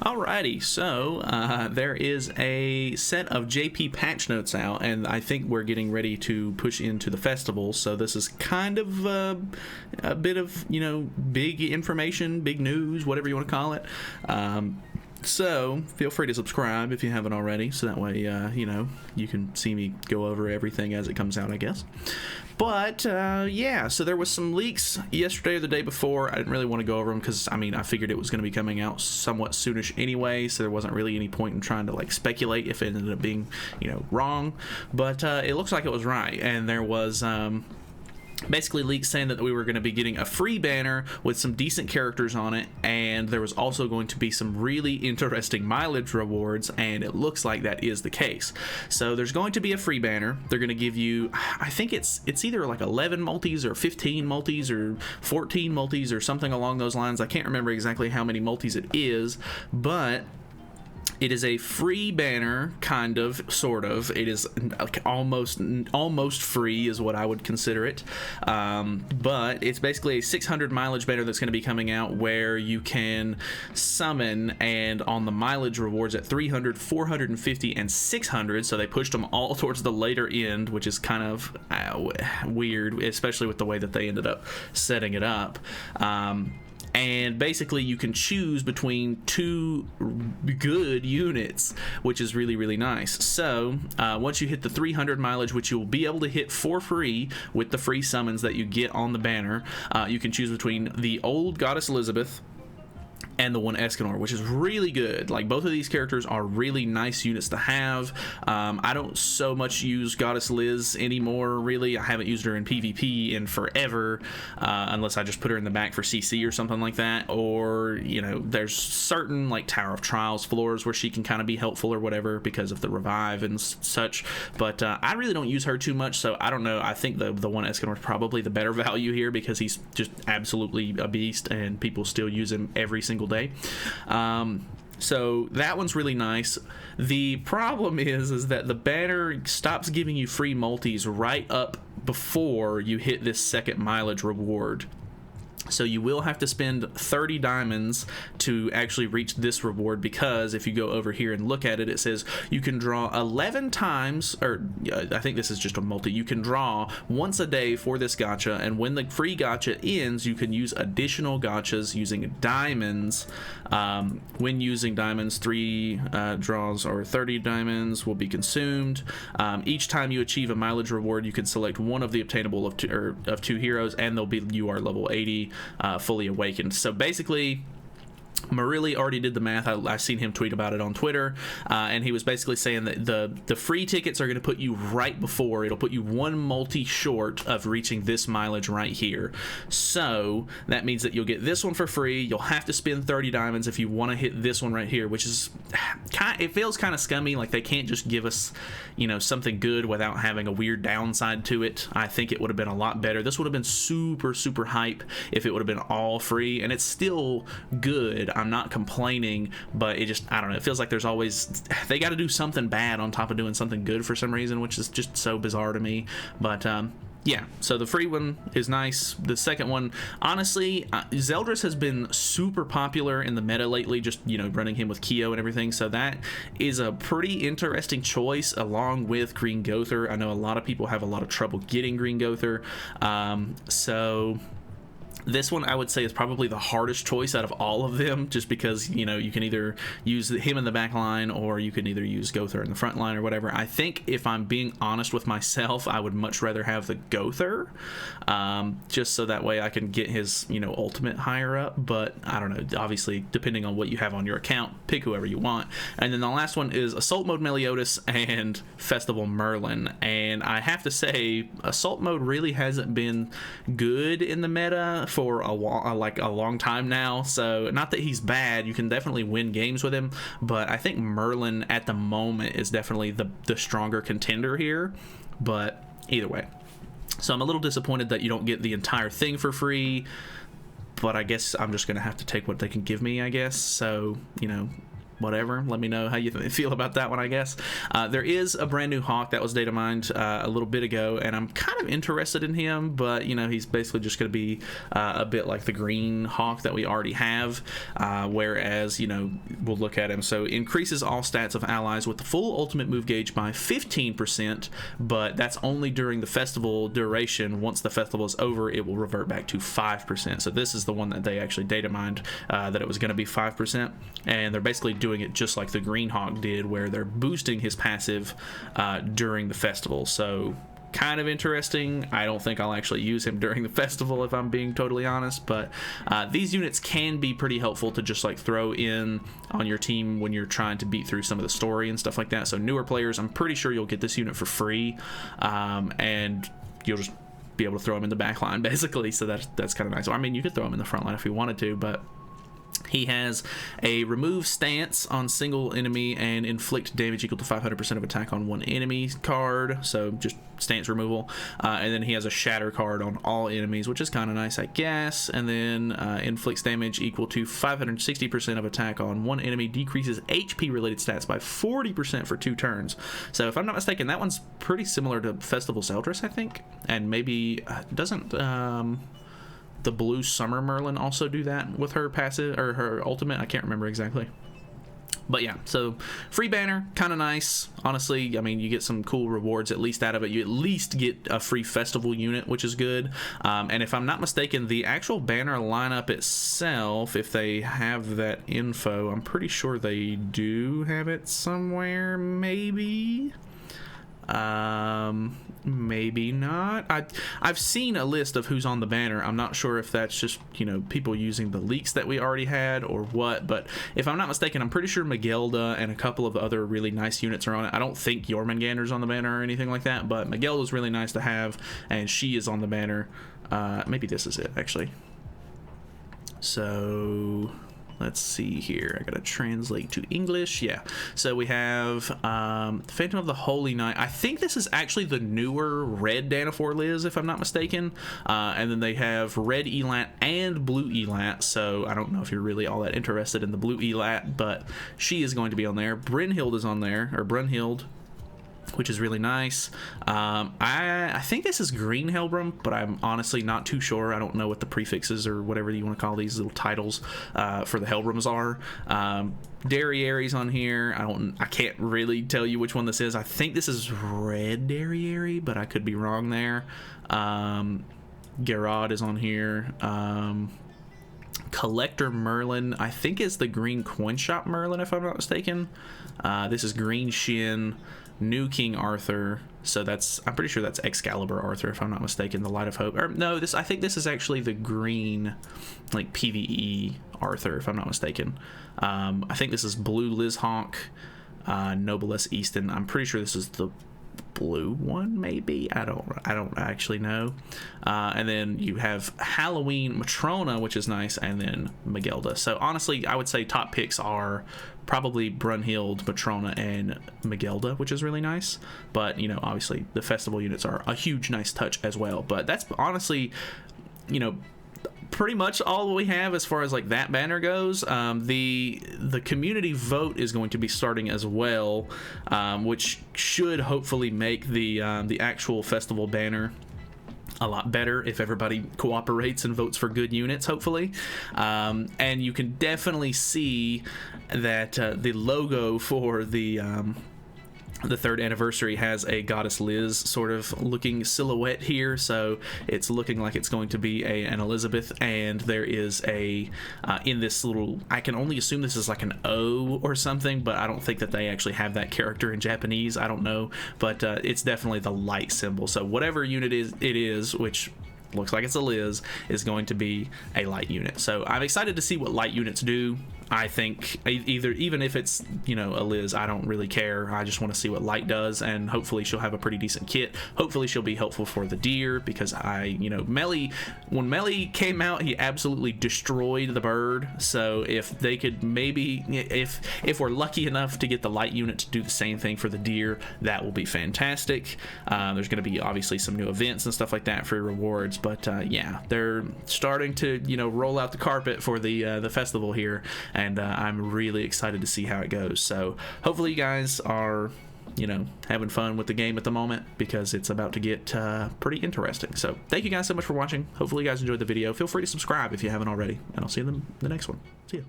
Alrighty, so there is a set of JP patch notes out, and I think we're getting ready to push into the festival. So this is kind of a bit of, big information, big news, whatever you want to call it. So feel free to subscribe if you haven't already, so that way, you can see me go over everything as it comes out, I guess. But, yeah, so there was some leaks yesterday or the day before. I didn't really want to go over them because, I figured it was going to be coming out somewhat soonish anyway, so there wasn't really any point in trying to, speculate if it ended up being, wrong. But it looks like it was right, and there was basically leaks saying that we were going to be getting a free banner with some decent characters on it, and there was also going to be some really interesting mileage rewards, and it looks like that is the case. So there's going to be a free banner. They're going to give you, I think it's either like 11 multis or 15 multis or 14 multis or something along those lines. I can't remember exactly how many multis it is, but it is a free banner, kind of, sort of. It is almost free is what I would consider it. But it's basically a 600 mileage banner that's going to be coming out where you can summon, and on the mileage rewards at 300, 450, and 600, so they pushed them all towards the later end, which is kind of weird, especially with the way that they ended up setting it up. And basically you can choose between two good units, which is really, really nice. So once you hit the 300 mileage, which you'll be able to hit for free with the free summons that you get on the banner, you can choose between the old Goddess Elizabeth and the one Escanor, which is really good. Like, both of these characters are really nice units to have. I don't so much use Goddess Liz anymore, really. I haven't used her in PvP in forever, unless I just put her in the back for CC or something like that. Or, there's certain, like, Tower of Trials floors where she can kind of be helpful or whatever because of the revive and such. But I really don't use her too much, so I don't know. I think the one Escanor is probably the better value here because he's just absolutely a beast and people still use him every single day. So that one's really nice. The problem is that the banner stops giving you free multis right up before you hit this second mileage reward. So you will have to spend 30 diamonds to actually reach this reward, because if you go over here and look at it, it says you can draw 11 times, or I think this is just a multi, you can draw once a day for this gacha, and when the free gacha ends, you can use additional gachas using diamonds. When using diamonds, 3 draws or 30 diamonds will be consumed. Each time you achieve a mileage reward, you can select one of the obtainable of two heroes, and you are level 80. Fully awakened. So basically, Marilli already did the math. I seen him tweet about it on Twitter, and he was basically saying that the free tickets are going to put you right before. It'll put you one multi short of reaching this mileage right here. So that means that you'll get this one for free. You'll have to spend 30 diamonds if you want to hit this one right here, which is it feels kind of scummy. Like, they can't just give us something good without having a weird downside to it. I think it would have been a lot better. This would have been super, super hype if it would have been all free, and it's still good. I'm not complaining, but I don't know, it feels like there's always, they got to do something bad on top of doing something good for some reason, which is just so bizarre to me. But yeah, so the free one is nice. The second one, honestly, Zeldris has been super popular in the meta lately, just, running him with Kyo and everything, so that is a pretty interesting choice along with Green Gother. I know a lot of people have a lot of trouble getting Green Gother, so this one I would say is probably the hardest choice out of all of them, just because you can either use him in the back line or you can either use Gother in the front line or whatever. I think, if I'm being honest with myself, I would much rather have the Gother, just so that way I can get his ultimate higher up. But I don't know, obviously depending on what you have on your account, pick whoever you want. And then the last one is Assault Mode Meliodas and Festival Merlin, and I have to say Assault Mode really hasn't been good in the meta for a long time now. So not that he's bad, you can definitely win games with him, but I think Merlin at the moment is definitely the stronger contender here. But either way, so I'm a little disappointed that you don't get the entire thing for free, but I guess I'm just gonna have to take what they can give me, I guess. So whatever. Let me know how you feel about that one, I guess. There is a brand new Hawk that was data mined a little bit ago, and I'm kind of interested in him, but he's basically just going to be a bit like the green Hawk that we already have, whereas we'll look at him. So increases all stats of allies with the full ultimate move gauge by 15%, but that's only during the festival duration. Once the festival is over, it will revert back to 5%. So this is the one that they actually data mined, that it was going to be 5%, and they're basically doing it just like the Green Hawk did, where they're boosting his passive during the festival. So kind of interesting. I don't think I'll actually use him during the festival, if I'm being totally honest, but these units can be pretty helpful to just like throw in on your team when you're trying to beat through some of the story and stuff like that. So newer players, I'm pretty sure you'll get this unit for free, and you'll just be able to throw him in the back line basically. So that's kind of nice. I mean, you could throw him in the front line if you wanted to, but he has a remove stance on single enemy and inflict damage equal to 500% of attack on one enemy card, so just stance removal, and then he has a shatter card on all enemies, which is kind of nice, I guess, and then inflicts damage equal to 560% of attack on one enemy, decreases HP related stats by 40% for 2 turns. So if I'm not mistaken, that one's pretty similar to Festival Zeldris, I think, and maybe doesn't the Blue Summer Merlin also do that with her passive or her ultimate? I can't remember exactly. But yeah, so free banner, kind of nice. Honestly, I mean, you get some cool rewards at least out of it. You at least get a free festival unit, which is good. And if I'm not mistaken, the actual banner lineup itself, if they have that info, I'm pretty sure they do have it somewhere, maybe. Maybe not. I've seen a list of who's on the banner. I'm not sure if that's just people using the leaks that we already had or what, but if I'm not mistaken, I'm pretty sure Magelda and a couple of other really nice units are on it. I don't think Jormungandr's on the banner or anything like that, but Magelda's really nice to have, and she is on the banner. Maybe this is it actually. So let's see here. I gotta translate to English. Yeah. So we have Phantom of the Holy Knight. I think this is actually the newer red Danafor Liz, if I'm not mistaken. And then they have red Elat and blue Elat. So I don't know if you're really all that interested in the blue Elat, but she is going to be on there. Brynhild is on there, or Brunhild, which is really nice. I think this is Green Helbram, but I'm honestly not too sure. I don't know what the prefixes or whatever you want to call these little titles for the Helbrams are. Derrieri's on here. I can't really tell you which one this is. I think this is Red Derrieri, but I could be wrong there. Gerard is on here. Collector Merlin, I think is the Green Coin Shop Merlin, if I'm not mistaken. This is Green Shin. New King Arthur, so I'm pretty sure that's Excalibur Arthur, if I'm not mistaken. The Light of Hope, or no, I think this is actually the green, like PvE Arthur, if I'm not mistaken. I think this is Blue Liz Honk, Noblesse Easton. I'm pretty sure this is the blue one, maybe. I don't actually know. And then you have Halloween Matrona, which is nice, and then Magelda. So honestly, I would say top picks are probably Brunhild, Matrona, and Magelda, which is really nice. But obviously the festival units are a huge nice touch as well. But that's honestly pretty much all we have as far as like that banner goes. The community vote is going to be starting as well, which should hopefully make the actual festival banner a lot better if everybody cooperates and votes for good units, hopefully. And you can definitely see that the logo for the 3rd anniversary has a Goddess Liz sort of looking silhouette here, so it's looking like it's going to be an Elizabeth, and there is a in this little, I can only assume this is like an O or something, but I don't think that they actually have that character in Japanese. I don't know, but it's definitely the light symbol. So whatever unit it is, which looks like it's a Liz, is going to be a light unit. So I'm excited to see what light units do. I think even if it's a Liz, I don't really care. I just want to see what light does, and hopefully she'll have a pretty decent kit. Hopefully she'll be helpful for the deer, because Melly, when Melly came out, he absolutely destroyed the bird. So if they could maybe, if we're lucky enough to get the light unit to do the same thing for the deer, that will be fantastic. There's going to be obviously some new events and stuff like that for rewards, but yeah, they're starting to roll out the carpet for the festival here. and I'm really excited to see how it goes. So hopefully you guys are, you know, having fun with the game at the moment, because it's about to get pretty interesting. So thank you guys so much for watching. Hopefully you guys enjoyed the video. Feel free to subscribe if you haven't already, and I'll see you in the next one. See ya.